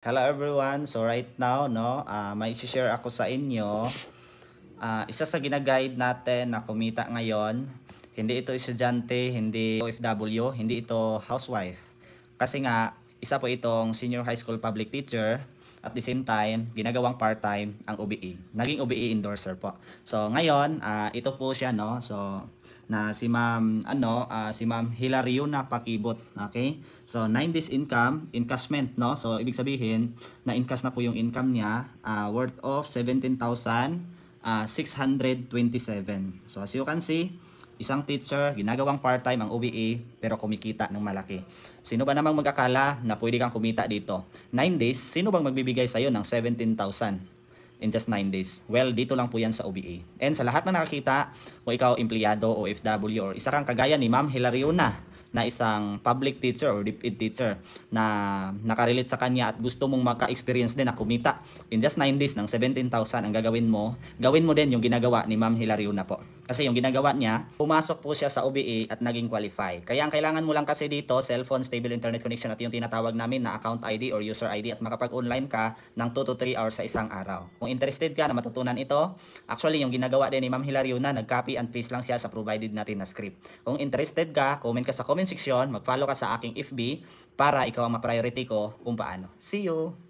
Hello everyone. So right now, no, may share ako sa inyo. Isa sa gina-guide natin na kumita ngayon, hindi ito estudyante, hindi OFW, hindi ito housewife. Kasi nga, isa po itong senior high school public teacher. At the same time, ginagawang part-time ang OBE. Naging OBE endorser po. So ngayon, ito po siya, no. So na si Ma'am si Ma'am Hilariona Pakibot. Okay? So 9 days income, encashment, no. So ibig sabihin na encash na po yung income niya, worth of 17,627. So as you can see, isang teacher, ginagawang part-time ang OBE pero kumikita ng malaki. Sino ba namang mag-akala na pwede kang kumita dito? 9 days, sino bang magbibigay sa'yo ng 17,000? In just 9 days. Well, dito lang po yan sa OBA. And sa lahat na nakakita, kung ikaw empleyado o OFW or isa kang kagaya ni Ma'am Hilariona na isang public teacher or DepEd teacher na nakarelate sa kanya at gusto mong maka-experience din na kumita in just 9 days ng 17,000 ang gagawin mo din yung ginagawa ni Ma'am Hilariona po. Kasi yung ginagawa niya, pumasok po siya sa OBA at naging qualify. Kaya ang kailangan mo lang kasi dito, cellphone, stable internet connection at yung tinatawag namin na account ID or user ID at makapag-online ka ng 2 to 3 hours sa isang araw. Kung interested ka na matutunan ito, actually yung ginagawa din ni Ma'am Hilariona, nag-copy and paste lang siya sa provided natin na script. Kung interested ka, comment ka sa comment section, mag-follow ka sa aking FB para ikaw ang ma-priority ko kung paano. See you!